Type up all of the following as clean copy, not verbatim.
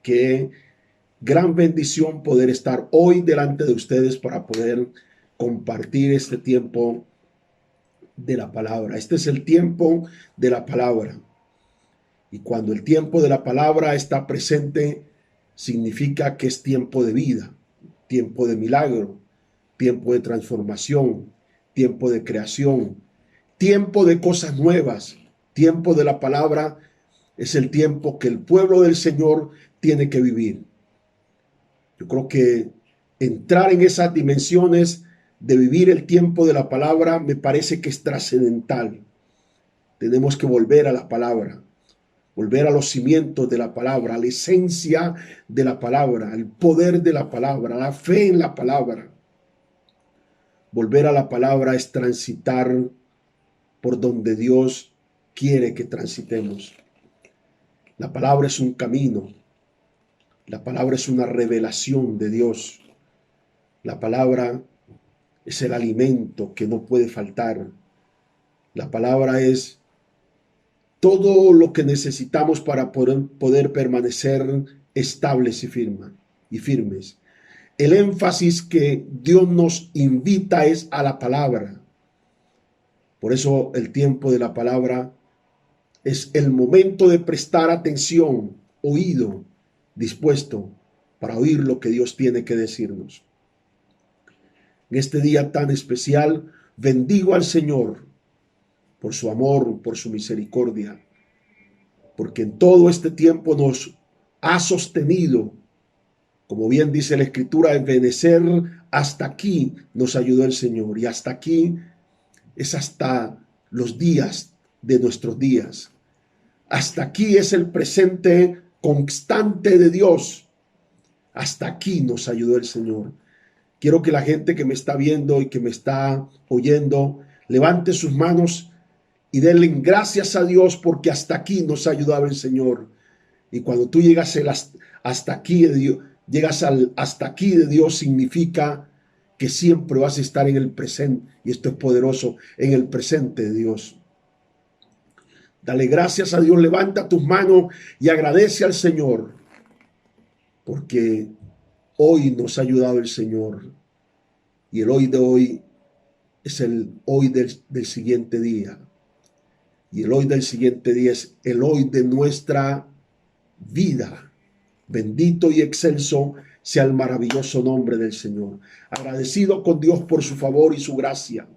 Qué gran bendición poder estar hoy delante de ustedes para poder compartir este tiempo de la palabra. Este es el tiempo de la palabra. Y cuando el tiempo de la palabra está presente, significa que es tiempo de vida, tiempo de milagro, tiempo de transformación, tiempo de creación, tiempo de cosas nuevas. Tiempo de la palabra es el tiempo que el pueblo del Señor tiene que vivir. Yo creo que entrar en esas dimensiones de vivir el tiempo de la palabra me parece que es trascendental. Tenemos que volver a la palabra, volver a los cimientos de la palabra, a la esencia de la palabra, al poder de la palabra, a la fe en la palabra. Volver a la palabra es transitar por donde Dios quiere que transitemos. La palabra es un camino. La palabra es una revelación de Dios. La palabra es el alimento que no puede faltar. La palabra es todo lo que necesitamos para poder permanecer estables y firmes. El énfasis que Dios nos invita es a la palabra. Por eso el tiempo de la palabra es el momento de prestar atención, oído dispuesto para oír lo que Dios tiene que decirnos. En este día tan especial, bendigo al Señor por su amor, por su misericordia, porque en todo este tiempo nos ha sostenido. Como bien dice la Escritura, en Benecer, hasta aquí nos ayudó el Señor, y hasta aquí es hasta los días de nuestros días. Hasta aquí es el presente constante de Dios. Hasta aquí nos ayudó el Señor. Quiero que la gente que me está viendo y que me está oyendo levante sus manos y denle gracias a Dios porque hasta aquí nos ha ayudado el Señor. Y cuando tú llegas hasta aquí de Dios, llegas al hasta aquí de Dios, significa que siempre vas a estar en el presente, y esto es poderoso, en el presente de Dios. Dale gracias a Dios, levanta tus manos y agradece al Señor, porque hoy nos ha ayudado el Señor, y el hoy de hoy es el hoy del siguiente día, y el hoy del siguiente día es el hoy de nuestra vida. Bendito y excelso sea el maravilloso nombre del Señor. Agradecido con Dios por su favor y su gracia.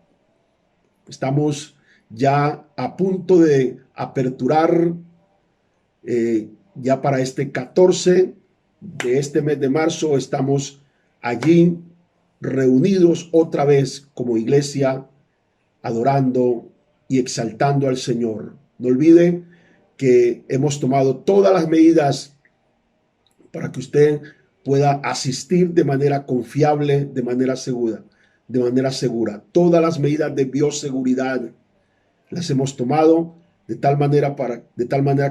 Estamos ya a punto de aperturar ya para este 14 de este mes de marzo. Estamos allí reunidos otra vez como iglesia, adorando y exaltando al Señor. No olvide que hemos tomado todas las medidas para que usted pueda asistir de manera confiable, de manera segura. Todas las medidas de bioseguridad las hemos tomado de tal manera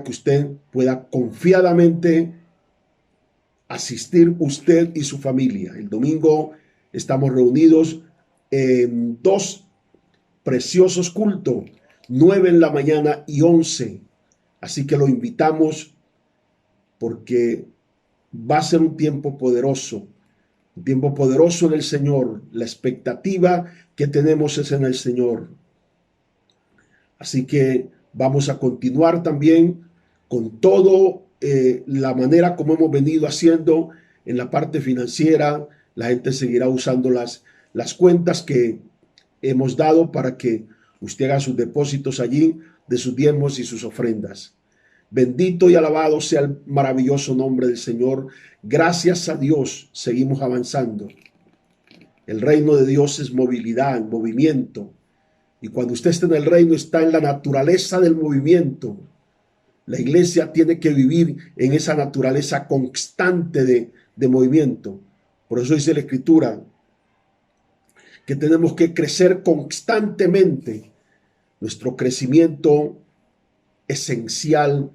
que usted pueda confiadamente asistir, usted y su familia. El domingo estamos reunidos en 2 preciosos cultos, 9 en la mañana y 11. Así que lo invitamos porque va a ser un tiempo poderoso en el Señor. La expectativa que tenemos es en el Señor. Así que vamos a continuar también con todo la manera como hemos venido haciendo en la parte financiera. La gente seguirá usando las cuentas que hemos dado para que usted haga sus depósitos allí de sus diezmos y sus ofrendas. Bendito y alabado sea el maravilloso nombre del Señor. Gracias a Dios seguimos avanzando. El reino de Dios es movilidad, movimiento. Y cuando usted está en el reino, está en la naturaleza del movimiento. La iglesia tiene que vivir en esa naturaleza constante de movimiento. Por eso dice la Escritura que tenemos que crecer constantemente. Nuestro crecimiento esencial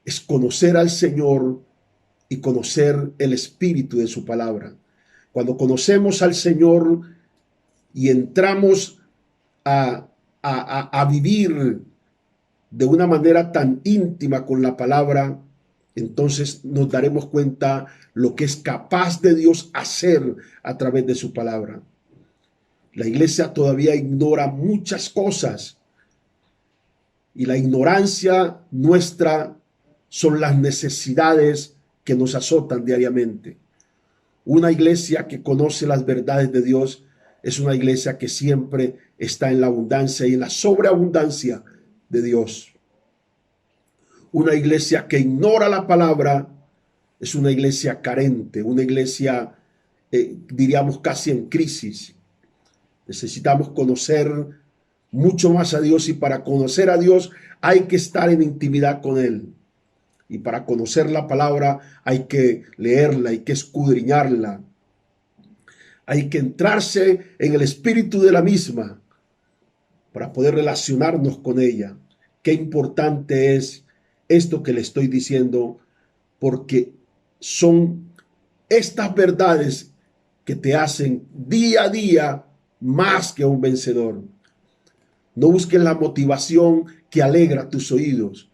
es conocer al Señor y conocer el espíritu de su palabra. Cuando conocemos al Señor y entramos a vivir de una manera tan íntima con la palabra, entonces nos daremos cuenta lo que es capaz de Dios hacer a través de su palabra. La iglesia todavía ignora muchas cosas y la ignorancia nuestra son las necesidades que nos azotan diariamente. Una iglesia que conoce las verdades de Dios es una iglesia que siempre está en la abundancia y en la sobreabundancia de Dios. Una iglesia que ignora la palabra es una iglesia carente, una iglesia, diríamos, casi en crisis. Necesitamos conocer mucho más a Dios y para conocer a Dios hay que estar en intimidad con Él. Y para conocer la palabra hay que leerla, hay que escudriñarla. Hay que entrarse en el espíritu de la misma para poder relacionarnos con ella. Qué importante es esto que le estoy diciendo, porque son estas verdades que te hacen día a día más que un vencedor. No busques la motivación que alegra tus oídos,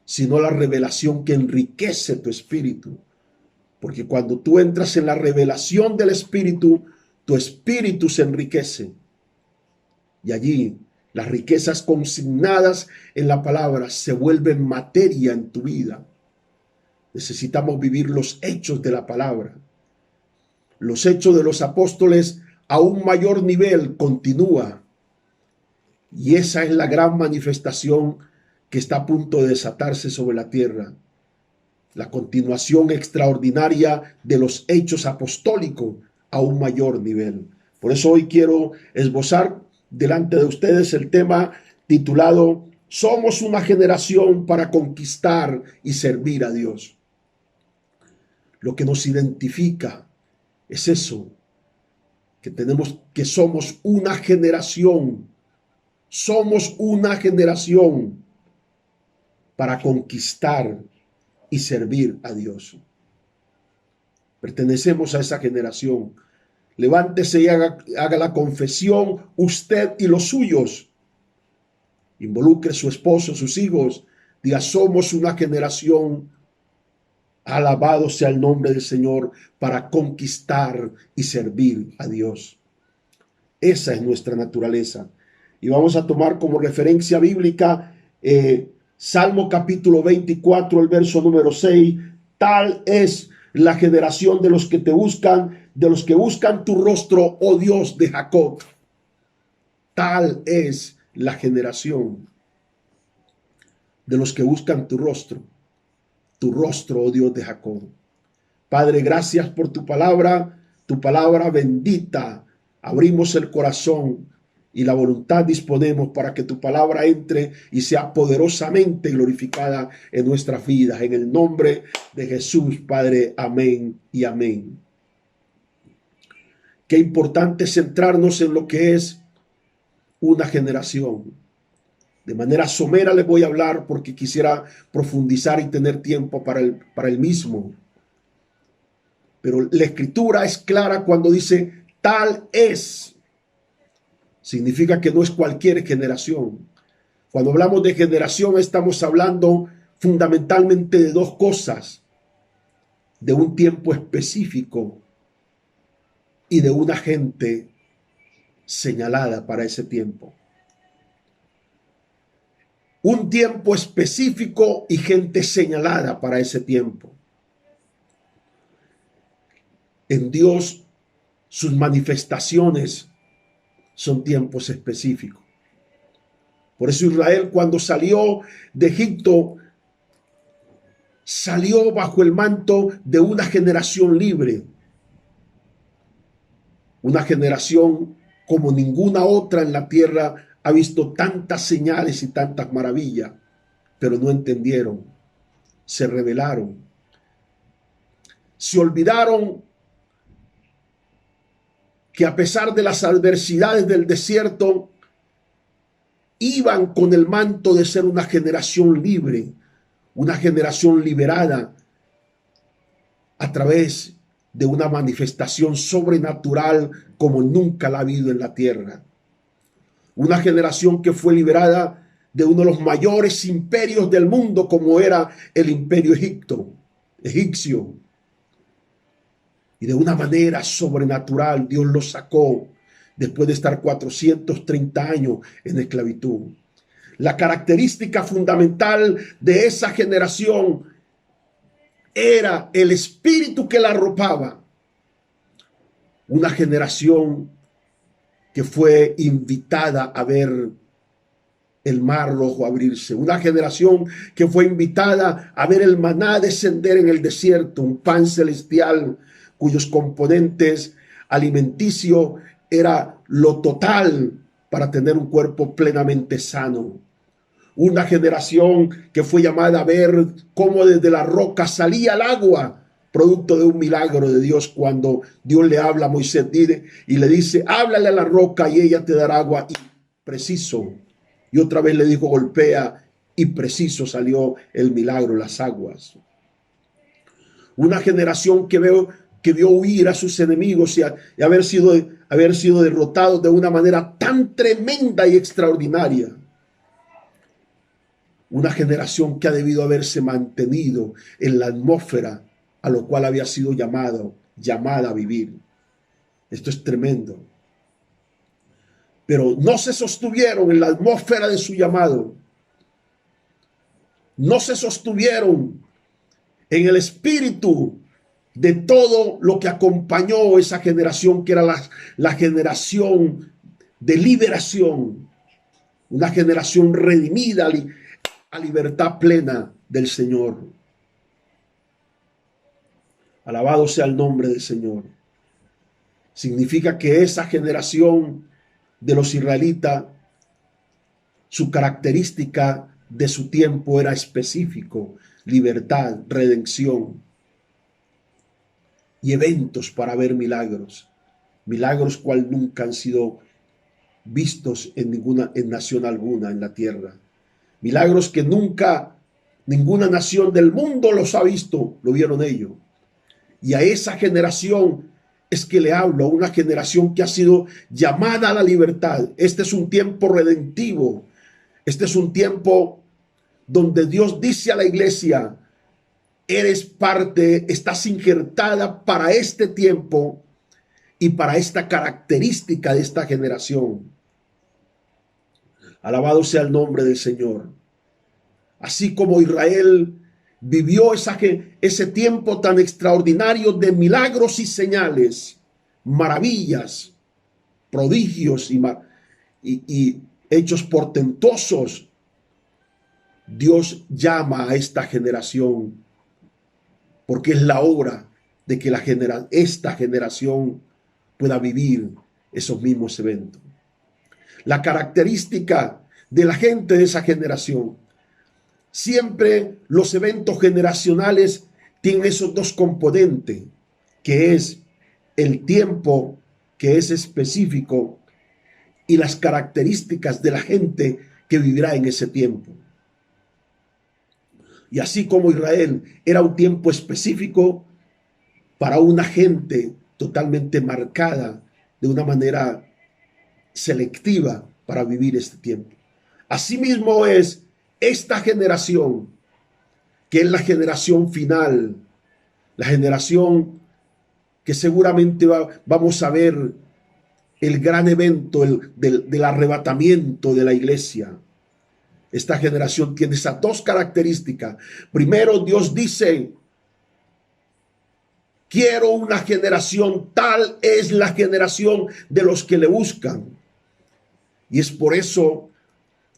sino la revelación que enriquece tu espíritu. Porque cuando tú entras en la revelación del espíritu, tu espíritu se enriquece. Y allí las riquezas consignadas en la palabra se vuelven materia en tu vida. Necesitamos vivir los hechos de la palabra. Los hechos de los apóstoles a un mayor nivel continúa. Y esa es la gran manifestación que está a punto de desatarse sobre la tierra. La continuación extraordinaria de los hechos apostólicos a un mayor nivel. Por eso hoy quiero esbozar delante de ustedes el tema titulado Somos una generación para conquistar y servir a Dios. Lo que nos identifica es eso, que somos una generación. Somos una generación para conquistar y servir a Dios. Pertenecemos a esa generación. Levántese y haga la confesión, usted y los suyos. Involucre a su esposo, sus hijos. Diga, somos una generación, alabado sea el nombre del Señor, para conquistar y servir a Dios. Esa es nuestra naturaleza. Y vamos a tomar como referencia bíblica Salmo capítulo 24, el verso número 6. Tal es la generación de los que te buscan, de los que buscan tu rostro, oh Dios de Jacob. Tal es la generación de los que buscan tu rostro, oh Dios de Jacob. Padre, gracias por tu palabra bendita. Abrimos el corazón y la voluntad disponemos para que tu palabra entre y sea poderosamente glorificada en nuestras vidas. En el nombre de Jesús, Padre. Amén y amén. Qué importante es centrarnos en lo que es una generación. De manera somera les voy a hablar porque quisiera profundizar y tener tiempo para el mismo. Pero la escritura es clara cuando dice tal es. Significa que no es cualquier generación. Cuando hablamos de generación estamos hablando fundamentalmente de dos cosas. De un tiempo específico y de una gente señalada para ese tiempo. Un tiempo específico y gente señalada para ese tiempo. En Dios, sus manifestaciones son tiempos específicos. Por eso Israel, cuando salió de Egipto, salió bajo el manto de una generación libre. Una generación como ninguna otra en la tierra ha visto tantas señales y tantas maravillas, pero no entendieron, se rebelaron, se olvidaron que a pesar de las adversidades del desierto, iban con el manto de ser una generación libre, una generación liberada a través de una manifestación sobrenatural como nunca la ha habido en la tierra. Una generación que fue liberada de uno de los mayores imperios del mundo como era el Imperio Egipto. egipcio. Y de una manera sobrenatural Dios los sacó después de estar 430 años en esclavitud. La característica fundamental de esa generación era el espíritu que la arropaba. Una generación que fue invitada a ver el mar rojo abrirse. Una generación que fue invitada a ver el maná descender en el desierto, un pan celestial cuyos componentes alimenticios era lo total para tener un cuerpo plenamente sano. Una generación que fue llamada a ver cómo desde la roca salía el agua, producto de un milagro de Dios, cuando Dios le habla a Moisés y le dice, háblale a la roca y ella te dará agua. Y preciso, y otra vez le dijo, golpea, y preciso salió el milagro, las aguas. Una generación que vio huir a sus enemigos y haber sido derrotados de una manera tan tremenda y extraordinaria. Una generación que ha debido haberse mantenido en la atmósfera a lo cual había sido llamada a vivir. Esto es tremendo. Pero no se sostuvieron en la atmósfera de su llamado. No se sostuvieron en el espíritu de todo lo que acompañó esa generación, que era la generación de liberación. Una generación redimida a libertad plena del Señor. Alabado sea el nombre del Señor. Significa que esa generación de los israelitas, su característica de su tiempo era específico: libertad, redención y eventos para ver milagros. Milagros cual nunca han sido vistos en nación alguna en la tierra. Milagros que nunca ninguna nación del mundo los ha visto, lo vieron ellos. Y a esa generación es que le hablo, una generación que ha sido llamada a la libertad. Este es un tiempo redentivo. Este es un tiempo donde Dios dice a la iglesia, eres parte, estás injertada para este tiempo y para esta característica de esta generación. Alabado sea el nombre del Señor. Así como Israel vivió ese tiempo tan extraordinario de milagros y señales, maravillas, prodigios y hechos portentosos, Dios llama a esta generación porque es la hora de que esta generación pueda vivir esos mismos eventos. La característica de la gente de esa generación, siempre los eventos generacionales tienen esos dos componentes, que es el tiempo que es específico y las características de la gente que vivirá en ese tiempo. Y así como Israel era un tiempo específico para una gente totalmente marcada de una manera selectiva para vivir este tiempo. Asimismo es esta generación, que es la generación final, la generación que seguramente vamos a ver el gran evento del arrebatamiento de la iglesia. Esta generación tiene esas dos características. Primero, Dios dice, quiero una generación, tal es la generación de los que le buscan. Y es por eso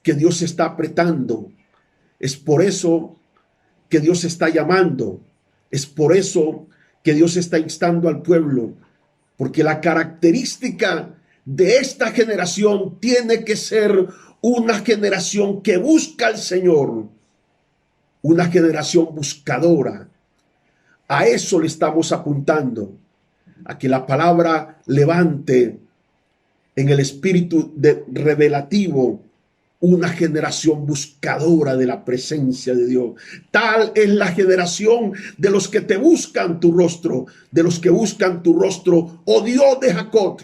que Dios se está apretando. Es por eso que Dios se está llamando. Es por eso que Dios está instando al pueblo. Porque la característica de esta generación tiene que ser una generación que busca al Señor. Una generación buscadora. A eso le estamos apuntando. A que la palabra levante en el espíritu revelativo una generación buscadora de la presencia de Dios. Tal es la generación de los que te buscan tu rostro, de los que buscan tu rostro, oh Dios de Jacob.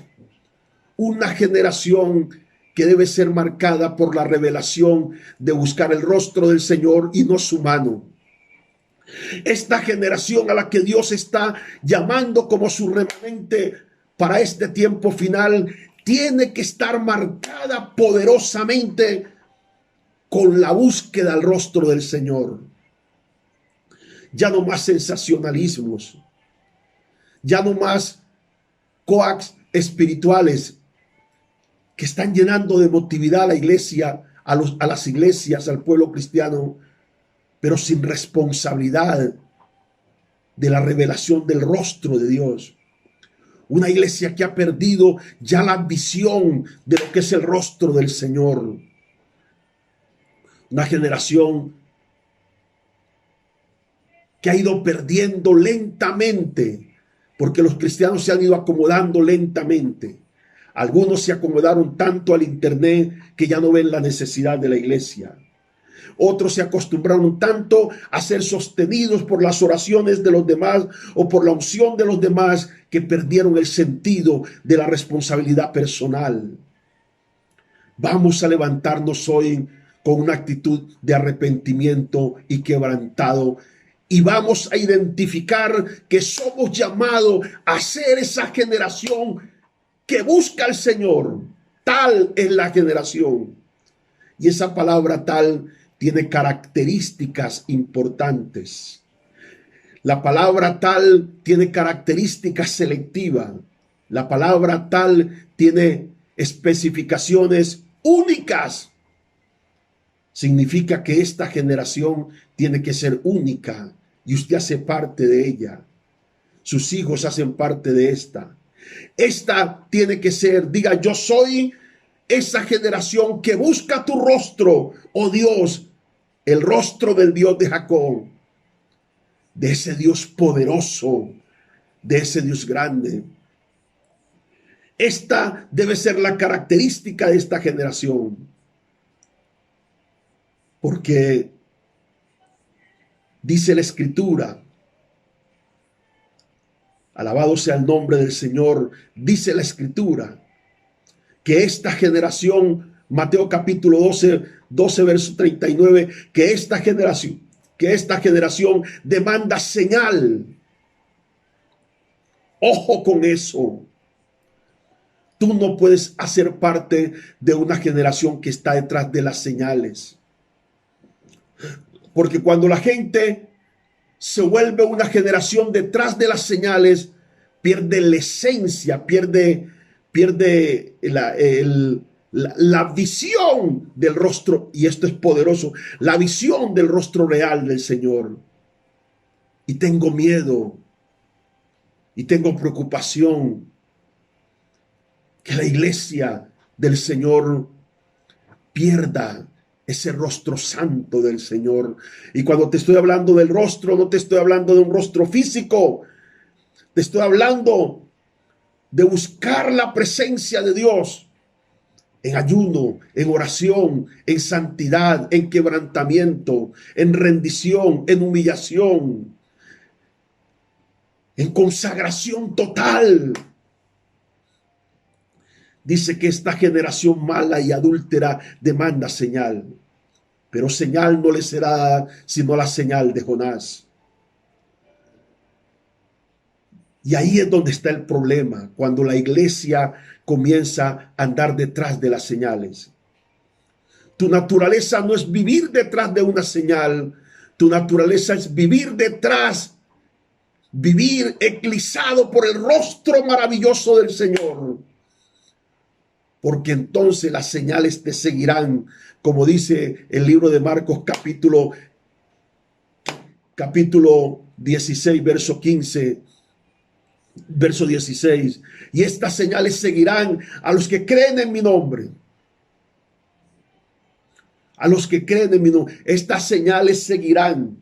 Una generación que debe ser marcada por la revelación de buscar el rostro del Señor y no su mano. Esta generación a la que Dios está llamando como su remanente para este tiempo final tiene que estar marcada poderosamente con la búsqueda al rostro del Señor. Ya no más sensacionalismos, ya no más coax espirituales que están llenando de emotividad a la iglesia, a las iglesias, al pueblo cristiano, pero sin responsabilidad de la revelación del rostro de Dios. Una iglesia que ha perdido ya la visión de lo que es el rostro del Señor. Una generación que ha ido perdiendo lentamente, porque los cristianos se han ido acomodando lentamente. Algunos se acomodaron tanto al internet que ya no ven la necesidad de la iglesia. Otros se acostumbraron tanto a ser sostenidos por las oraciones de los demás o por la unción de los demás que perdieron el sentido de la responsabilidad personal. Vamos a levantarnos hoy con una actitud de arrepentimiento y quebrantado. Y vamos a identificar que somos llamados a ser esa generación que busca al Señor. Tal es la generación. Y esa palabra tal tiene características importantes. La palabra tal tiene características selectivas. La palabra tal tiene especificaciones únicas. Significa que esta generación tiene que ser única y usted hace parte de ella. Sus hijos hacen parte de esta. Esta tiene que ser, diga, yo soy esa generación que busca tu rostro, oh Dios, el rostro del Dios de Jacob, de ese Dios poderoso, de ese Dios grande. Esta debe ser la característica de esta generación, porque dice la Escritura, alabado sea el nombre del Señor, dice la Escritura, que esta generación, Mateo capítulo 12 verso 39, que esta generación demanda señal. Ojo con eso. Tú no puedes hacer parte de una generación que está detrás de las señales. Porque cuando la gente se vuelve una generación detrás de las señales, pierde la esencia, pierde la visión del rostro, y esto es poderoso, la visión del rostro real del Señor. Y tengo miedo y tengo preocupación que la iglesia del Señor pierda ese rostro santo del Señor. Y cuando te estoy hablando del rostro, no te estoy hablando de un rostro físico, te estoy hablando de buscar la presencia de Dios en ayuno, en oración, en santidad, en quebrantamiento, en rendición, en humillación, en consagración total. Dice que esta generación mala y adúltera demanda señal, pero señal no le será sino la señal de Jonás. Y ahí es donde está el problema, cuando la iglesia comienza a andar detrás de las señales. Tu naturaleza no es vivir detrás de una señal, tu naturaleza es vivir detrás, vivir eclipsado por el rostro maravilloso del Señor. Porque entonces las señales te seguirán, como dice el libro de Marcos capítulo 16, verso 15. Verso 16, y estas señales seguirán a los que creen en mi nombre. A los que creen en mi nombre, estas señales seguirán.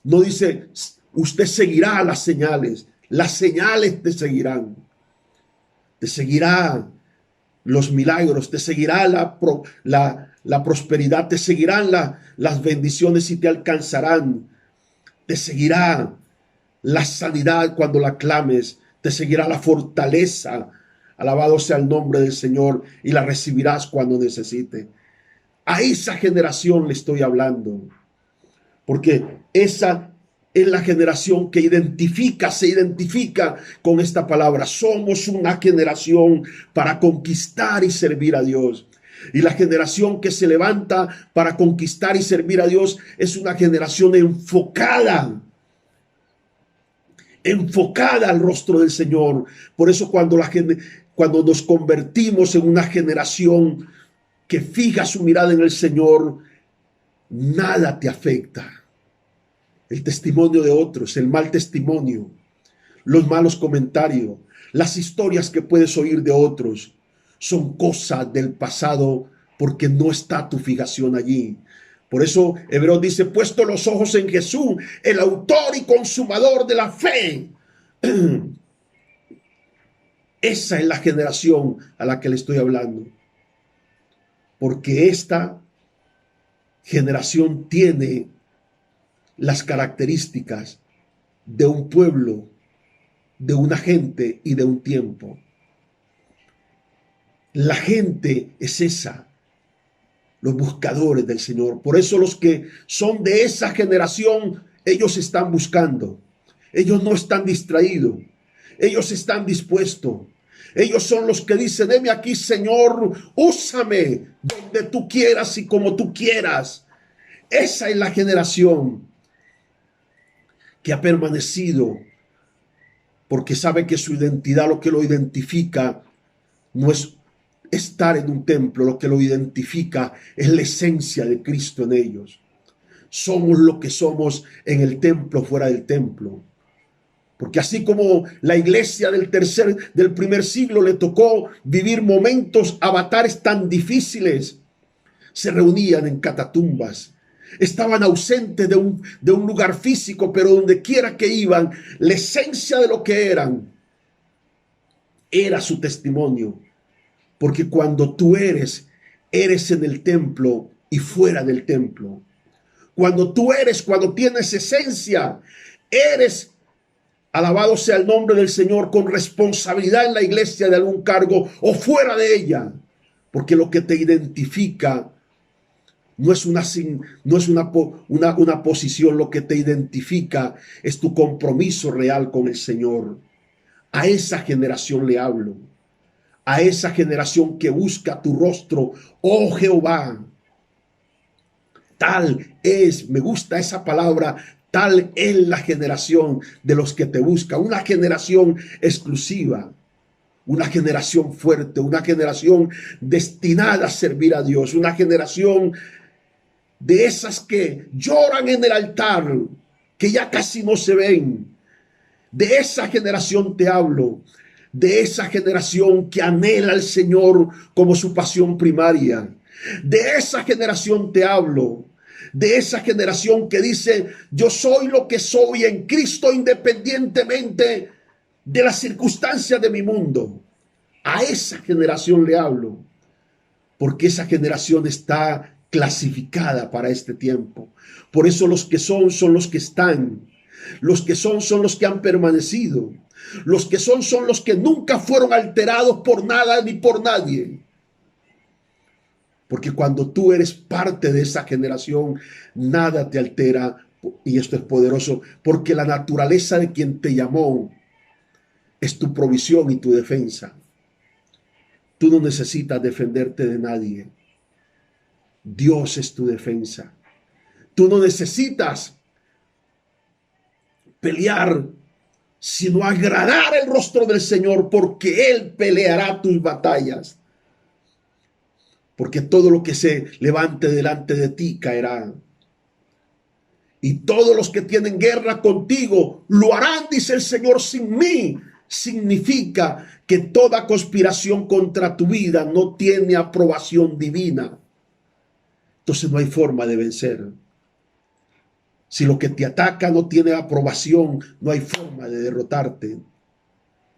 No dice, usted seguirá las señales te seguirán. Te seguirá los milagros, te seguirá la prosperidad, te seguirán las bendiciones y te alcanzarán. Te seguirá la sanidad cuando la clames, te seguirá la fortaleza, alabado sea el nombre del Señor, y la recibirás cuando necesite. A esa generación le estoy hablando, porque esa es la generación que se identifica con esta palabra. Somos una generación para conquistar y servir a Dios. Y la generación que se levanta para conquistar y servir a Dios es una generación enfocada al rostro del Señor. Por eso cuando nos convertimos en una generación que fija su mirada en el Señor, nada te afecta. El testimonio de otros, el mal testimonio, los malos comentarios, las historias que puedes oír de otros, son cosas del pasado porque no está tu fijación allí. Por eso Hebreos dice, puesto los ojos en Jesús, el autor y consumador de la fe. Esa es la generación a la que le estoy hablando. Porque esta generación tiene las características de un pueblo, de una gente y de un tiempo. La gente es esa, los buscadores del Señor. Por eso los que son de esa generación, ellos están buscando. Ellos no están distraídos. Ellos están dispuestos. Ellos son los que dicen, heme aquí, Señor, úsame donde tú quieras y como tú quieras. Esa es la generación que ha permanecido, porque sabe que su identidad, lo que lo identifica, no es estar en un templo, lo que lo identifica es la esencia de Cristo en ellos. Somos lo que somos en el templo, fuera del templo. Porque así como la iglesia del primer siglo le tocó vivir momentos, avatares tan difíciles, se reunían en catatumbas, estaban ausentes de un lugar físico, pero donde quiera que iban, la esencia de lo que eran era su testimonio. Porque cuando tú eres en el templo y fuera del templo. Cuando tienes esencia, eres, alabado sea el nombre del Señor, con responsabilidad en la iglesia de algún cargo o fuera de ella. Porque lo que te identifica no es una posición, lo que te identifica es tu compromiso real con el Señor. A esa generación le hablo. A esa generación que busca tu rostro, oh Jehová. Tal es, me gusta esa palabra, tal es la generación de los que te buscan. Una generación exclusiva, una generación fuerte, una generación destinada a servir a Dios, una generación de esas que lloran en el altar, que ya casi no se ven. De esa generación te hablo, de esa generación que anhela al Señor como su pasión primaria. De esa generación te hablo, de esa generación que dice, yo soy lo que soy en Cristo independientemente de las circunstancias de mi mundo. A esa generación le hablo, porque esa generación está clasificada para este tiempo. Por eso los que son los que están. Los que son los que han permanecido. Los que son los que nunca fueron alterados por nada ni por nadie. Porque cuando tú eres parte de esa generación, nada te altera. Y esto es poderoso, porque la naturaleza de quien te llamó es tu provisión y tu defensa. Tú no necesitas defenderte de nadie. Dios es tu defensa. Tú no necesitas pelear, sino agradar el rostro del Señor, porque Él peleará tus batallas. Porque todo lo que se levante delante de ti caerá. Y todos los que tienen guerra contigo lo harán, dice el Señor, sin mí. Significa que toda conspiración contra tu vida no tiene aprobación divina. Entonces no hay forma de vencer. Si lo que te ataca no tiene aprobación, no hay forma de derrotarte.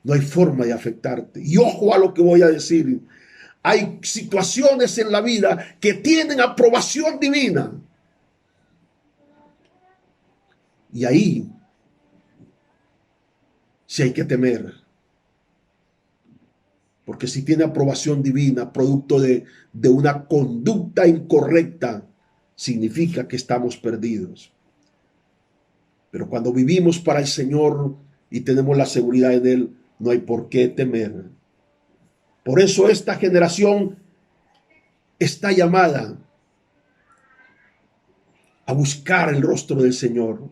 No hay forma de afectarte. Y ojo a lo que voy a decir. Hay situaciones en la vida que tienen aprobación divina. Y ahí sí hay que temer. Porque si tiene aprobación divina, producto de una conducta incorrecta, significa que estamos perdidos. Pero cuando vivimos para el Señor y tenemos la seguridad en Él, no hay por qué temer. Por eso esta generación está llamada a buscar el rostro del Señor.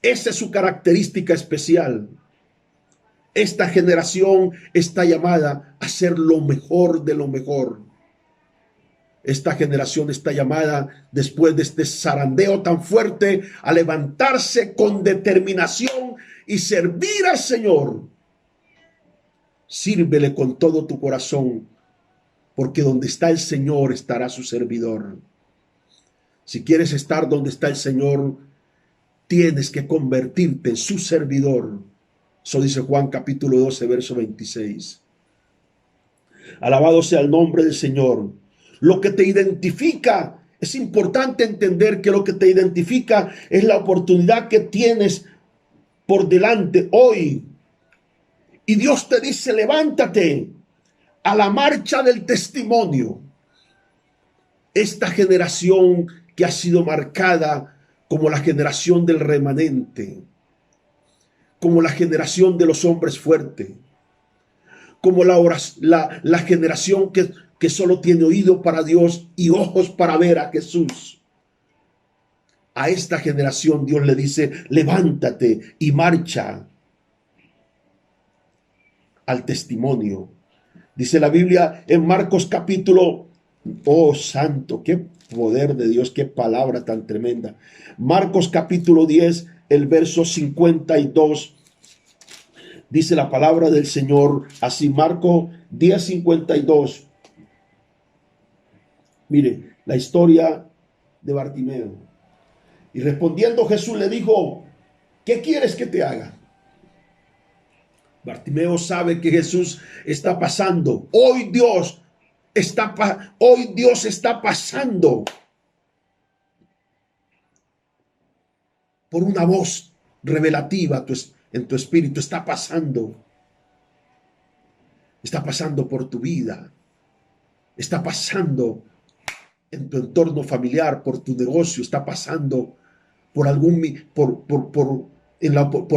Esa es su característica especial. Esta generación está llamada a ser lo mejor de lo mejor. Esta generación está llamada, después de este zarandeo tan fuerte, a levantarse con determinación y servir al Señor. Sírvele con todo tu corazón, porque donde está el Señor estará su servidor. Si quieres estar donde está el Señor, tienes que convertirte en su servidor. Eso dice Juan capítulo 12, verso 26. Alabado sea el nombre del Señor. Lo que te identifica, es importante entender que lo que te identifica es la oportunidad que tienes por delante hoy. Y Dios te dice, levántate a la marcha del testimonio. Esta generación que ha sido marcada como la generación del remanente, como la generación de los hombres fuertes, como la generación que solo tiene oído para Dios y ojos para ver a Jesús. A esta generación Dios le dice, levántate y marcha al testimonio. Dice la Biblia en Marcos capítulo, oh santo, qué poder de Dios, qué palabra tan tremenda. Marcos capítulo 10, el verso 52. Dice la palabra del Señor así, Marcos 10:52. Mire, la historia de Bartimeo. Y respondiendo Jesús le dijo, ¿qué quieres que te haga? Bartimeo sabe que Jesús está pasando. Hoy Dios está pasando por una voz revelativa en tu espíritu. Está pasando por tu vida. Está pasando en tu entorno familiar, por tu negocio. Está pasando por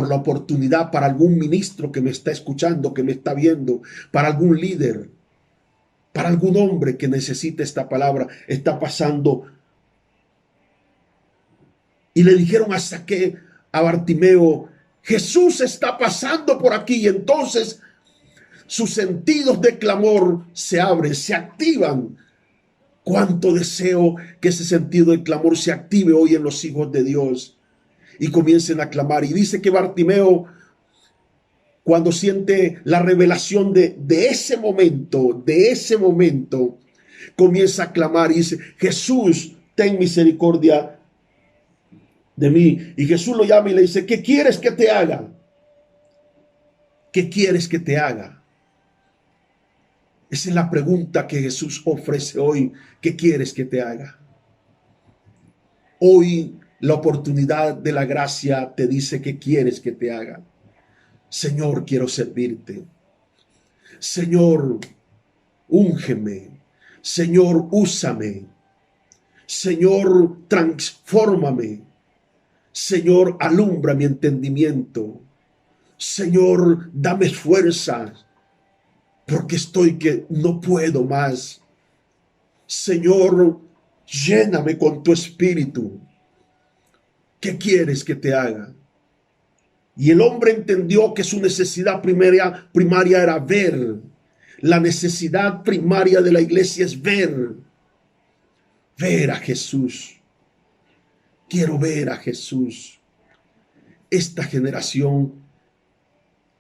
la oportunidad para algún ministro que me está escuchando, que me está viendo, para algún líder, para algún hombre que necesite esta palabra. Está pasando. Y le dijeron a Bartimeo, Jesús está pasando por aquí. Y entonces sus sentidos de clamor se abren, se activan. Cuánto deseo que ese sentido de clamor se active hoy en los hijos de Dios y comiencen a clamar. Y dice que Bartimeo, cuando siente la revelación de ese momento, comienza a clamar y dice, Jesús, ten misericordia de mí. Y Jesús lo llama y le dice, ¿qué quieres que te haga? ¿Qué quieres que te haga? Esa es la pregunta que Jesús ofrece hoy. ¿Qué quieres que te haga? Hoy la oportunidad de la gracia te dice qué quieres que te haga. Señor, quiero servirte. Señor, úngeme. Señor, úsame. Señor, transfórmame. Señor, alumbra mi entendimiento. Señor, dame fuerzas, porque estoy que no puedo más. Señor, lléname con tu espíritu. ¿Qué quieres que te haga? Y el hombre entendió que su necesidad primaria era ver. La necesidad primaria de la iglesia es ver. Ver a Jesús. Quiero ver a Jesús. Esta generación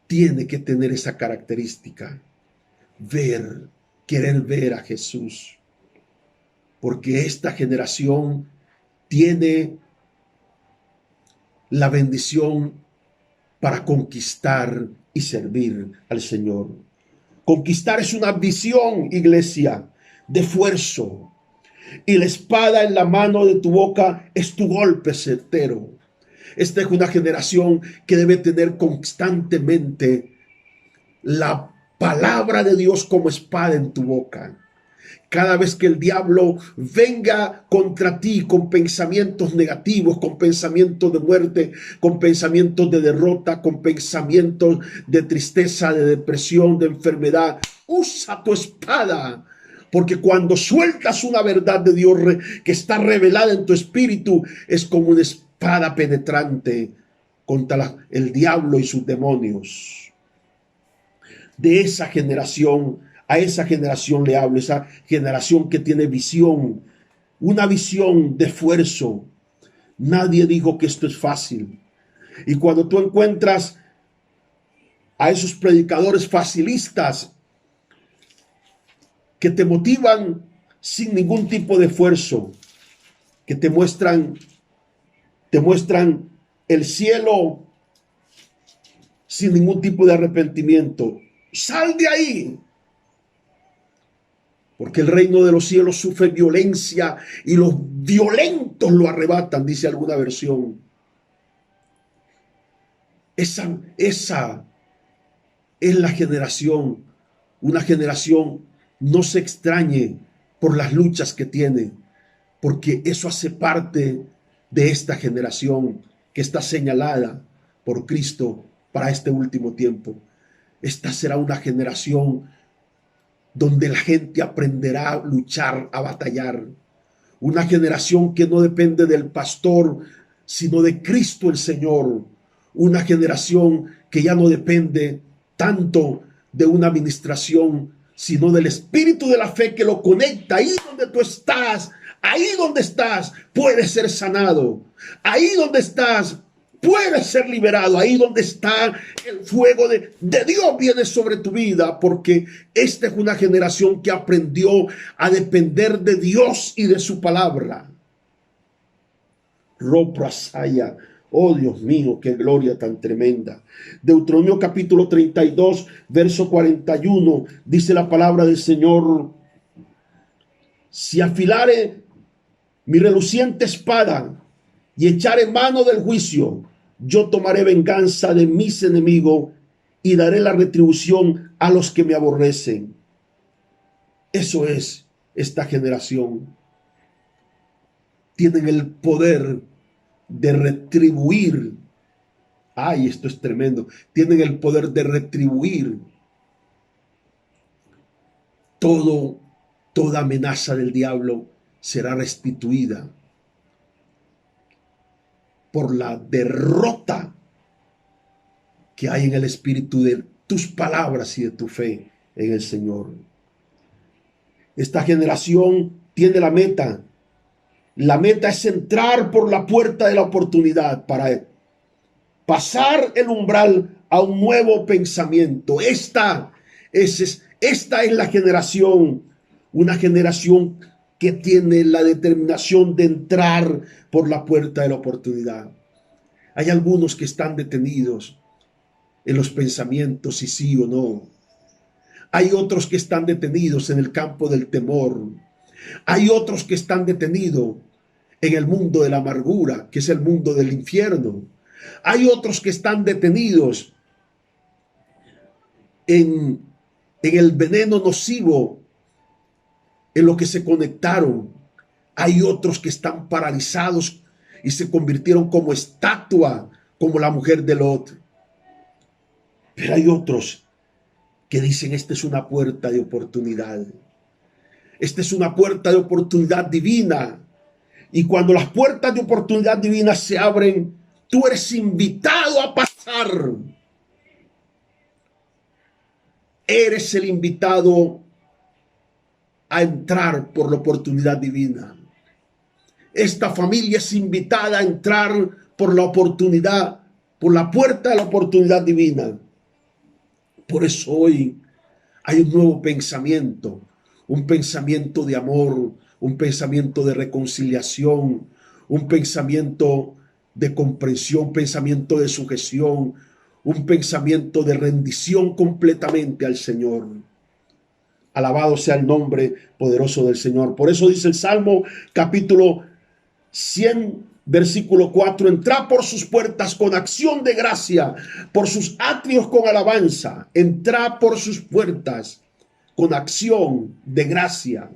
tiene que tener esa característica. Ver, querer ver a Jesús. Porque esta generación tiene la bendición para conquistar y servir al Señor. Conquistar es una visión, iglesia, de esfuerzo. Y la espada en la mano de tu boca es tu golpe certero. Esta es una generación que debe tener constantemente la palabra de Dios como espada en tu boca. Cada vez que el diablo venga contra ti con pensamientos negativos, con pensamientos de muerte, con pensamientos de derrota, con pensamientos de tristeza, de depresión, de enfermedad, usa tu espada. Porque cuando sueltas una verdad de Dios que está revelada en tu espíritu, es como una espada penetrante contra el diablo y sus demonios. De esa generación, a esa generación le hablo, esa generación que tiene visión, una visión de esfuerzo. Nadie dijo que esto es fácil. Y cuando tú encuentras a esos predicadores facilistas que te motivan sin ningún tipo de esfuerzo, que te muestran el cielo sin ningún tipo de arrepentimiento, sal de ahí. Porque el reino de los cielos sufre violencia y los violentos lo arrebatan, dice alguna versión. Esa es la generación. Una generación, no se extrañe por las luchas que tiene, porque eso hace parte de esta generación que está señalada por Cristo para este último tiempo. Esta será una generación donde la gente aprenderá a luchar, a batallar. Una generación que no depende del pastor, sino de Cristo el Señor. Una generación que ya no depende tanto de una administración, sino del espíritu de la fe que lo conecta. Ahí donde tú estás, ahí donde estás, puedes ser sanado. Ahí donde estás, puedes ser liberado. Ahí donde está el fuego de Dios viene sobre tu vida, porque esta es una generación que aprendió a depender de Dios y de su palabra. Roprasaya. Oh Dios mío, qué gloria tan tremenda. Deuteronomio capítulo 32, verso 41, dice la palabra del Señor: si afilare mi reluciente espada y echare mano del juicio, yo tomaré venganza de mis enemigos y daré la retribución a los que me aborrecen. Eso es esta generación. Tienen el poder de retribuir. Ay, esto es tremendo. Tienen el poder de retribuir toda amenaza del diablo será restituida por la derrota que hay en el espíritu de tus palabras y de tu fe en el Señor. Esta generación tiene la meta. La meta es entrar por la puerta de la oportunidad para pasar el umbral a un nuevo pensamiento. Esta es la generación, una generación que tiene la determinación de entrar por la puerta de la oportunidad. Hay algunos que están detenidos en los pensamientos, si sí o no. Hay otros que están detenidos en el campo del temor. Hay otros que están detenidos en el mundo de la amargura, que es el mundo del infierno. Hay otros que están detenidos en el veneno nocivo en lo que se conectaron. Hay otros que están paralizados y se convirtieron como estatua, como la mujer de Lot. Pero hay otros que dicen: esta es una puerta de oportunidad. Esta es una puerta de oportunidad divina. Y cuando las puertas de oportunidad divina se abren, tú eres invitado a pasar. Eres el invitado a entrar por la oportunidad divina. Esta familia es invitada a entrar por la oportunidad, por la puerta de la oportunidad divina. Por eso hoy hay un nuevo pensamiento, un pensamiento de amor, un pensamiento de reconciliación, un pensamiento de comprensión, un pensamiento de sujeción, un pensamiento de rendición completamente al Señor. Alabado sea el nombre poderoso del Señor. Por eso dice el Salmo capítulo 100, versículo 4: entrad por sus puertas con acción de gracia, por sus atrios con alabanza. Entrad por sus puertas con acción de gracia.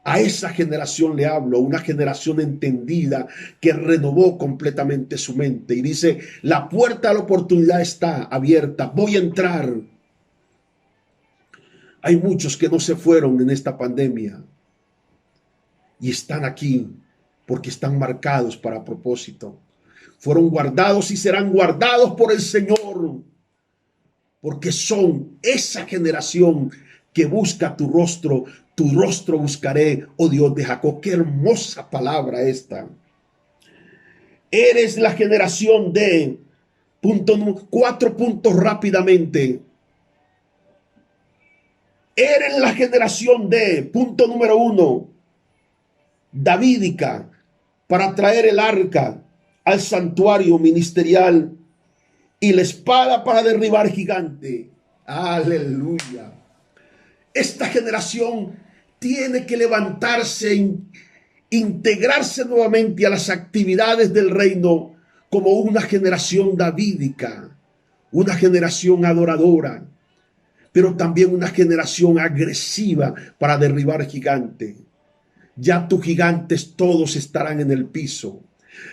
A esa generación le hablo, una generación entendida que renovó completamente su mente y dice, la puerta a la oportunidad está abierta, voy a entrar. Hay muchos que no se fueron en esta pandemia y están aquí porque están marcados para propósito. Fueron guardados y serán guardados por el Señor, porque son esa generación que busca tu rostro buscaré, oh Dios de Jacob. Qué hermosa palabra esta. Eres la generación de, 4 puntos rápidamente. Eres la generación de, punto número 1, davídica, para traer el arca al santuario ministerial y la espada para derribar gigante. Aleluya. Esta generación tiene que levantarse, integrarse nuevamente a las actividades del reino como una generación davídica, una generación adoradora, pero también una generación agresiva para derribar gigante. Ya tus gigantes todos estarán en el piso.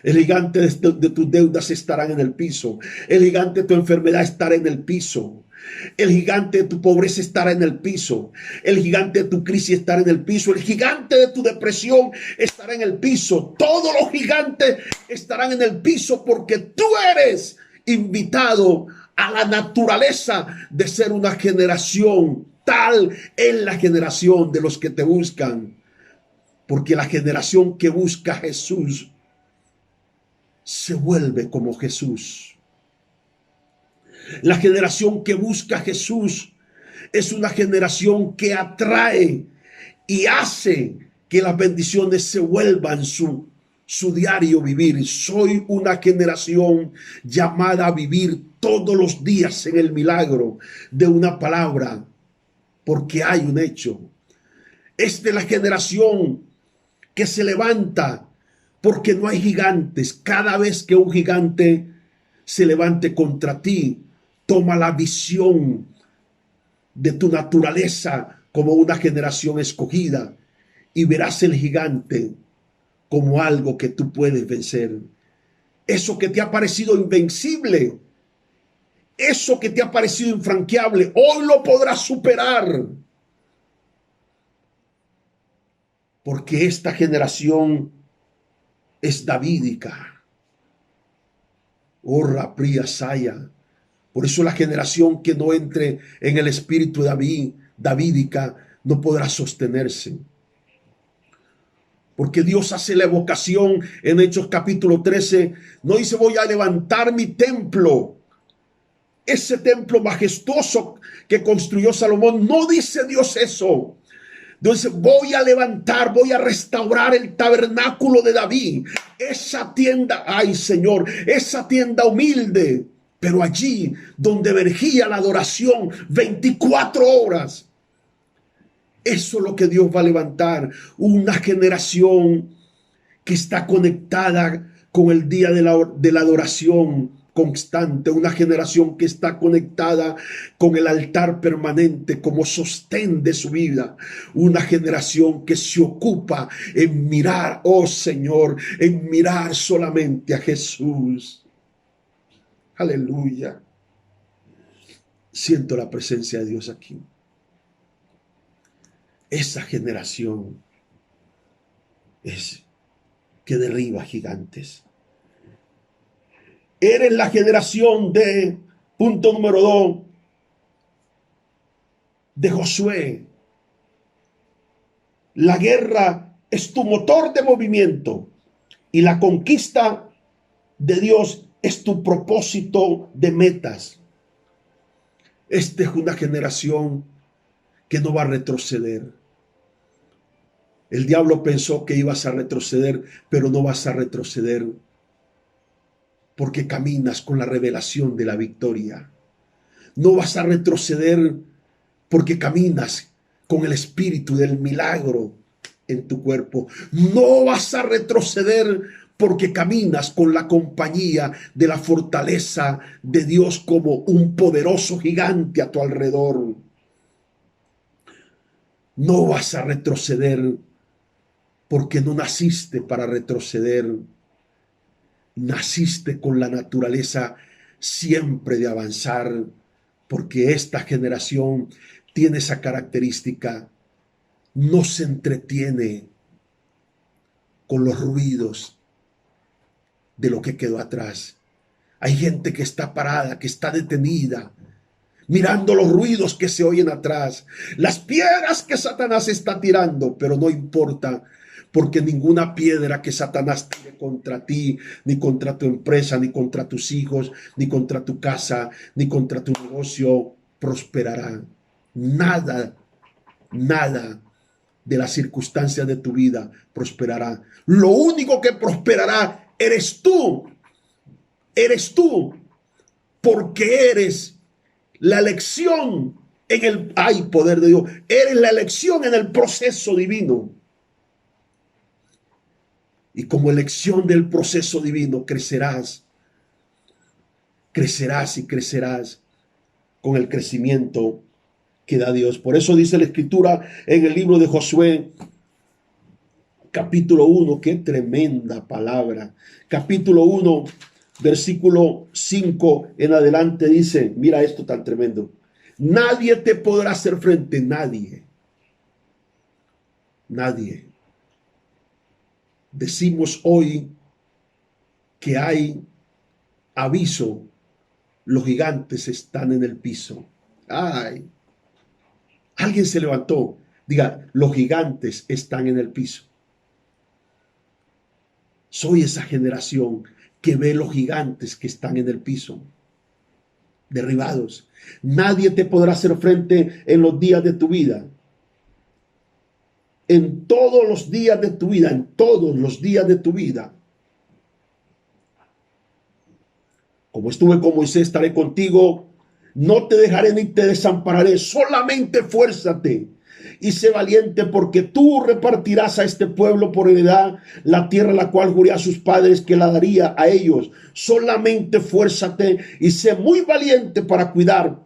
El gigante de tus deudas estarán en el piso. El gigante de tu enfermedad estará en el piso. El gigante de tu pobreza estará en el piso. El gigante de tu crisis estará en el piso. El gigante de tu depresión estará en el piso. Todos los gigantes estarán en el piso porque tú eres invitado a la naturaleza de ser una generación. Tal es la generación de los que te buscan. Porque la generación que busca a Jesús se vuelve como Jesús. La generación que busca a Jesús es una generación que atrae y hace que las bendiciones se vuelvan su diario vivir. Soy una generación llamada a vivir todos los días en el milagro de una palabra, porque hay un hecho. Es de la generación que se levanta porque no hay gigantes. Cada vez que un gigante se levante contra ti, toma la visión de tu naturaleza como una generación escogida y verás el gigante como algo que tú puedes vencer. Eso que te ha parecido invencible, eso que te ha parecido infranqueable, hoy lo podrás superar. Porque esta generación es davídica. Orra pria saya. Por eso la generación que no entre en el espíritu davídica no podrá sostenerse. Porque Dios hace la evocación en Hechos capítulo 13. No dice voy a levantar mi templo. Ese templo majestuoso que construyó Salomón. No dice Dios eso. Entonces voy a levantar, voy a restaurar el tabernáculo de David. Esa tienda, ay Señor, esa tienda humilde, pero allí donde vergía la adoración 24 horas. Eso es lo que Dios va a levantar. Una generación que está conectada con el día de la adoración constante, una generación que está conectada con el altar permanente como sostén de su vida, una generación que se ocupa en mirar, oh Señor, en mirar solamente a Jesús. Aleluya. Siento la presencia de Dios aquí. Esa generación es que derriba gigantes. Eres la generación de, punto número 2, de Josué. La guerra es tu motor de movimiento y la conquista de Dios es tu propósito de metas. Esta es una generación que no va a retroceder. El diablo pensó que ibas a retroceder, pero no vas a retroceder. Porque caminas con la revelación de la victoria. No vas a retroceder porque caminas con el espíritu del milagro en tu cuerpo. No vas a retroceder porque caminas con la compañía de la fortaleza de Dios como un poderoso gigante a tu alrededor. No vas a retroceder porque no naciste para retroceder. Naciste con la naturaleza siempre de avanzar, porque esta generación tiene esa característica. No se entretiene con los ruidos de lo que quedó atrás. Hay gente que está parada, que está detenida, mirando los ruidos que se oyen atrás, las piedras que Satanás está tirando, pero no importa, porque ninguna piedra que Satanás tire contra ti, ni contra tu empresa, ni contra tus hijos, ni contra tu casa, ni contra tu negocio, prosperará. Nada, nada de las circunstancias de tu vida prosperará. Lo único que prosperará eres tú. Eres tú, porque eres la elección en el, ay, poder de Dios, eres la elección en el proceso divino. Y como elección del proceso divino crecerás, crecerás y crecerás con el crecimiento que da Dios. Por eso dice la Escritura en el libro de Josué, capítulo 1, qué tremenda palabra. Capítulo 1, versículo 5 en adelante dice, mira esto tan tremendo. Nadie te podrá hacer frente, nadie. Nadie. Decimos hoy que hay aviso, los gigantes están en el piso. Ay, alguien se levantó, diga, los gigantes están en el piso. Soy esa generación que ve los gigantes que están en el piso, derribados. Nadie te podrá hacer frente en los días de tu vida. En todos los días de tu vida, en todos los días de tu vida. Como estuve con Moisés, estaré contigo. No te dejaré ni te desampararé. Solamente esfuérzate y sé valiente, porque tú repartirás a este pueblo por heredad la tierra la cual juré a sus padres que la daría a ellos. Solamente esfuérzate y sé muy valiente para cuidar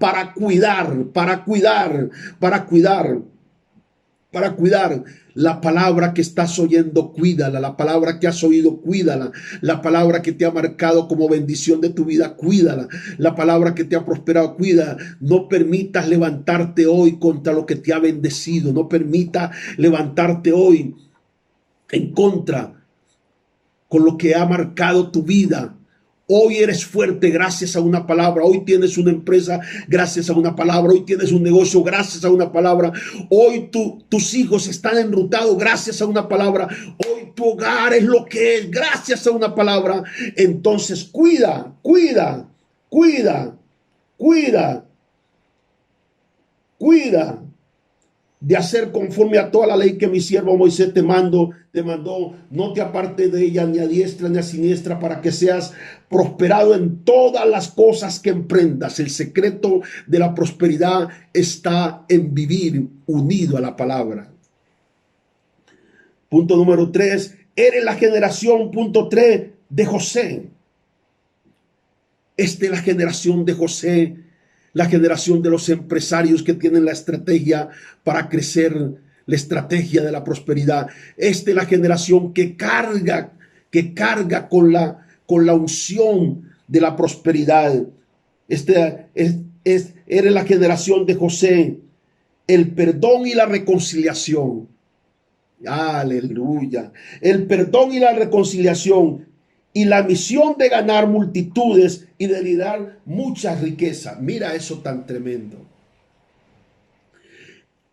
la palabra que estás oyendo, cuídala. La palabra que has oído, cuídala. La palabra que te ha marcado como bendición de tu vida, cuídala. La palabra que te ha prosperado, cuídala. No permitas levantarte hoy contra lo que te ha bendecido. No permita levantarte hoy en contra con lo que ha marcado tu vida. Hoy eres fuerte gracias a una palabra. Hoy tienes una empresa gracias a una palabra. Hoy tienes un negocio gracias a una palabra. Hoy tus hijos están enrutados gracias a una palabra. Hoy tu hogar es lo que es gracias a una palabra. Entonces cuida de hacer conforme a toda la ley que mi siervo Moisés te mandó. No te apartes de ella ni a diestra ni a siniestra, para que seas prosperado en todas las cosas que emprendas. El secreto de la prosperidad está en vivir unido a la palabra. Punto número 3, eres la generación, punto 3, de José. Esta es la generación de José, la generación de los empresarios que tienen la estrategia para crecer, la estrategia de la prosperidad. Esta es la generación que carga con la unción de la prosperidad. Eres la generación de José, el perdón y la reconciliación. Aleluya. El perdón y la reconciliación y la misión de ganar multitudes y de liderar muchas riquezas. Mira eso tan tremendo.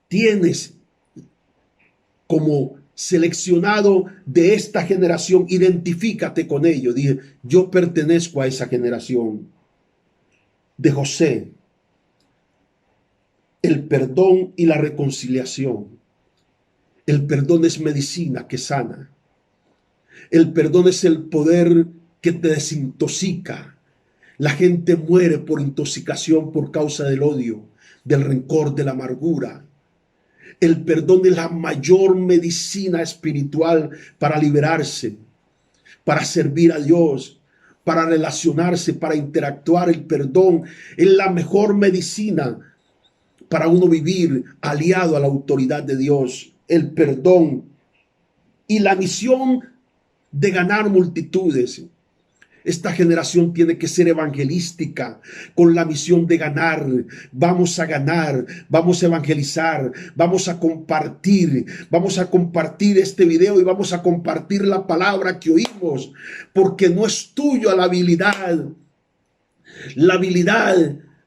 Tienes como seleccionado de esta generación, identifícate con ello. Dije, yo pertenezco a esa generación de José. El perdón y la reconciliación. El perdón es medicina que sana. El perdón es el poder que te desintoxica. La gente muere por intoxicación por causa del odio, del rencor, de la amargura. El perdón es la mayor medicina espiritual para liberarse, para servir a Dios, para relacionarse, para interactuar. El perdón es la mejor medicina para uno vivir aliado a la autoridad de Dios, el perdón y la misión de ganar multitudes. Esta generación tiene que ser evangelística con la misión de ganar. Vamos a ganar, vamos a evangelizar, vamos a compartir este video y vamos a compartir la palabra que oímos, porque no es tuyo la habilidad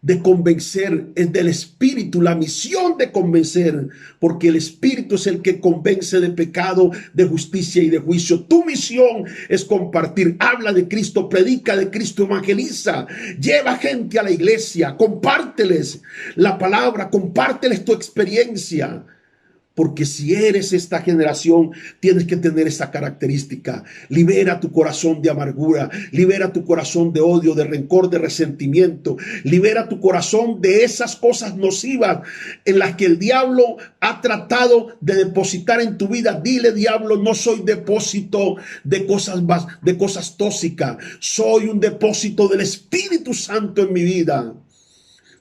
de convencer es del Espíritu, la misión de convencer, porque el Espíritu es el que convence de pecado, de justicia y de juicio. Tu misión es compartir, habla de Cristo, predica de Cristo, evangeliza, lleva gente a la iglesia, compárteles la palabra, compárteles tu experiencia. Porque si eres esta generación, tienes que tener esa característica. Libera tu corazón de amargura, libera tu corazón de odio, de rencor, de resentimiento. Libera tu corazón de esas cosas nocivas en las que el diablo ha tratado de depositar en tu vida. Dile, diablo, no soy depósito de cosas tóxicas. Soy un depósito del Espíritu Santo en mi vida.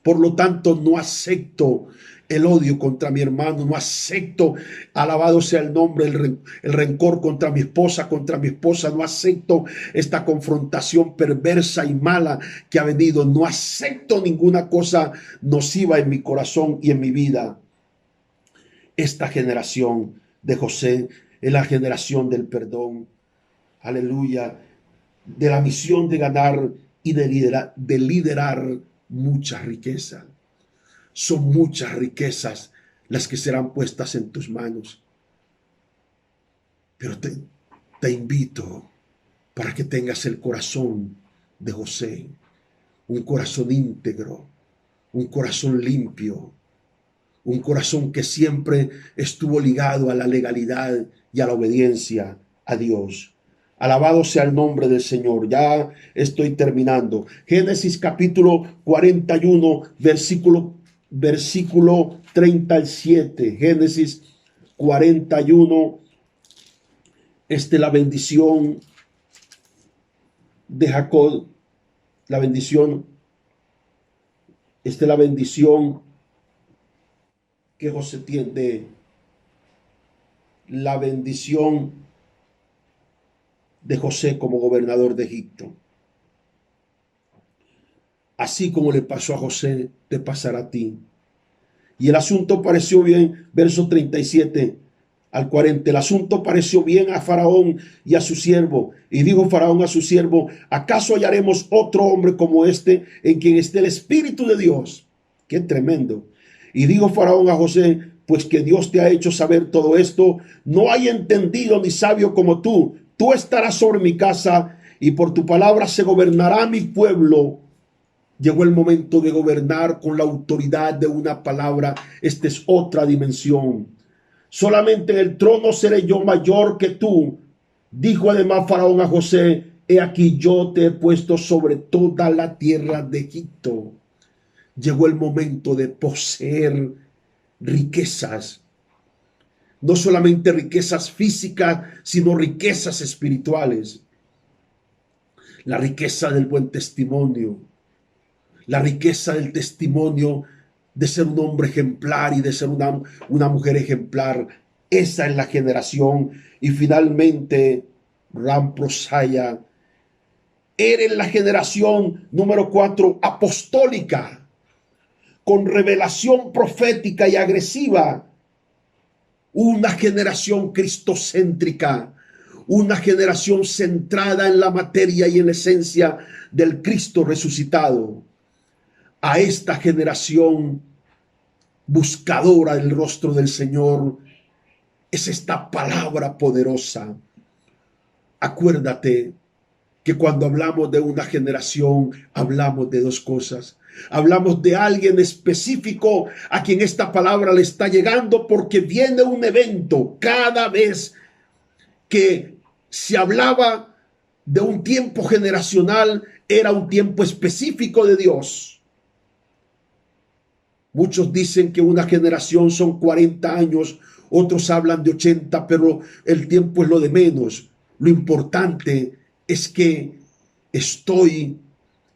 Por lo tanto, no acepto el odio contra mi hermano, no acepto, alabado sea el nombre, el rencor contra mi esposa, no acepto esta confrontación perversa y mala que ha venido, no acepto ninguna cosa nociva en mi corazón y en mi vida. Esta generación de José es la generación del perdón, aleluya, de la misión de ganar y de liderar mucha riqueza. Son muchas riquezas las que serán puestas en tus manos. Pero te invito para que tengas el corazón de José, un corazón íntegro, un corazón limpio, un corazón que siempre estuvo ligado a la legalidad y a la obediencia a Dios. Alabado sea el nombre del Señor. Ya estoy terminando. Génesis capítulo 41, versículo 37. Génesis 41. La bendición de Jacob. La bendición. La bendición que José tiene. La bendición de José como gobernador de Egipto. Así como le pasó a José, te pasará a ti. Y el asunto pareció bien, verso 37 al 40. El asunto pareció bien a Faraón y a su siervo. Y dijo Faraón a su siervo: ¿acaso hallaremos otro hombre como este en quien esté el Espíritu de Dios? ¡Qué tremendo! Y dijo Faraón a José: pues que Dios te ha hecho saber todo esto, no hay entendido ni sabio como tú. Tú estarás sobre mi casa y por tu palabra se gobernará mi pueblo. Llegó el momento de gobernar con la autoridad de una palabra. Esta es otra dimensión. Solamente en el trono seré yo mayor que tú. Dijo además Faraón a José: he aquí yo te he puesto sobre toda la tierra de Egipto. Llegó el momento de poseer riquezas. No solamente riquezas físicas, sino riquezas espirituales. La riqueza del buen testimonio. La riqueza del testimonio de ser un hombre ejemplar y de ser una mujer ejemplar. Esa es la generación. Y finalmente, Ramprosaya, eres la generación número 4, apostólica, con revelación profética y agresiva. Una generación cristocéntrica, una generación centrada en la materia y en la esencia del Cristo resucitado. A esta generación buscadora del rostro del Señor es esta palabra poderosa. Acuérdate que cuando hablamos de una generación, hablamos de dos cosas. Hablamos de alguien específico a quien esta palabra le está llegando, porque viene un evento. Cada vez que se hablaba de un tiempo generacional, era un tiempo específico de Dios. Muchos dicen que una generación son 40 años, otros hablan de 80, pero el tiempo es lo de menos. Lo importante es que estoy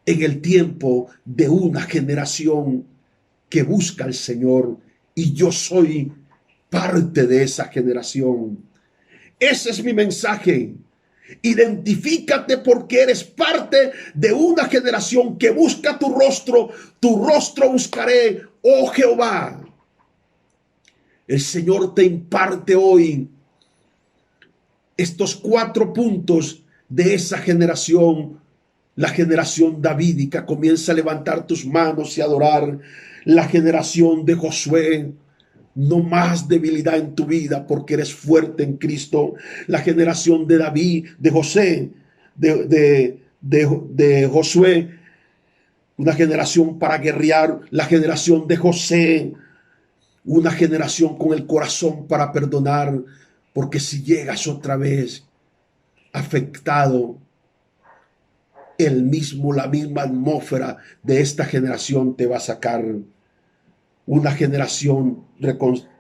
en el tiempo de una generación que busca al Señor, y yo soy parte de esa generación. Ese es mi mensaje. Identifícate porque eres parte de una generación que busca tu rostro buscaré, oh Jehová. El Señor te imparte hoy estos 4 puntos de esa generación, la generación davídica. Comienza a levantar tus manos y adorar. La generación de Josué, no más debilidad en tu vida porque eres fuerte en Cristo. La generación de David, de José, de Josué, una generación para guerrear. La generación de José, una generación con el corazón para perdonar, porque si llegas otra vez afectado, la misma atmósfera de esta generación te va a sacar. Una generación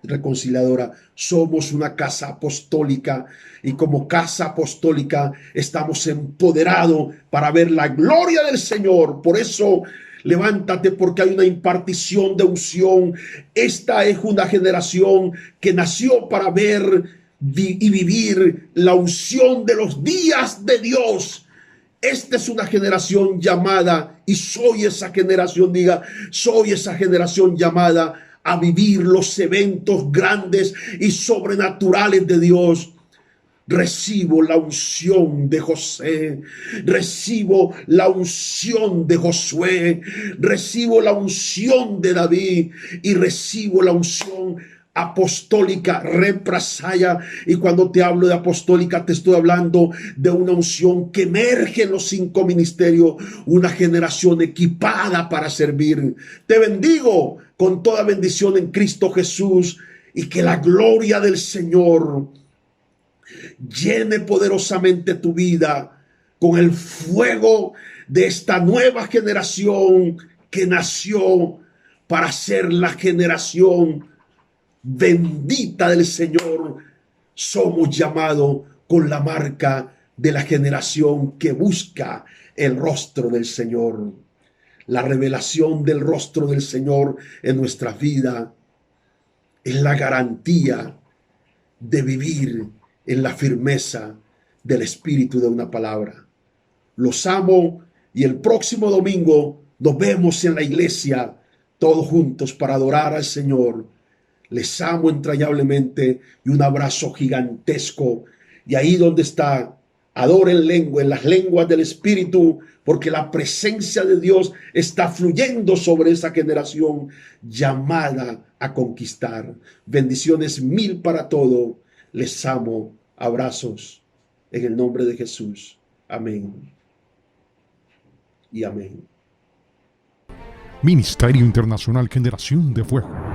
reconciliadora. Somos una casa apostólica, y como casa apostólica estamos empoderados para ver la gloria del Señor. Por eso levántate, porque hay una impartición de unción. Esta es una generación que nació para ver y vivir la unción de los días de Dios. Esta es una generación llamada, y soy esa generación, diga, soy esa generación llamada a vivir los eventos grandes y sobrenaturales de Dios. Recibo la unción de José, recibo la unción de Josué, recibo la unción de David y recibo la unción apostólica, reprasaya. Y cuando te hablo de apostólica, te estoy hablando de una unción que emerge en los 5 ministerios, una generación equipada para servir. Te bendigo con toda bendición en Cristo Jesús, y que la gloria del Señor llene poderosamente tu vida con el fuego de esta nueva generación que nació para ser la generación bendita del Señor. Somos llamados con la marca de la generación que busca el rostro del Señor. La revelación del rostro del Señor en nuestra vida es la garantía de vivir en la firmeza del espíritu de una palabra. Los amo, y el próximo domingo nos vemos en la iglesia todos juntos para adorar al Señor. Les amo entrañablemente, y un abrazo gigantesco. Y ahí donde está, adora en las lenguas del Espíritu, porque la presencia de Dios está fluyendo sobre esa generación llamada a conquistar. Bendiciones 1000 para todo. Les amo. Abrazos en el nombre de Jesús. Amén y amén. Ministerio Internacional Generación de Fuego.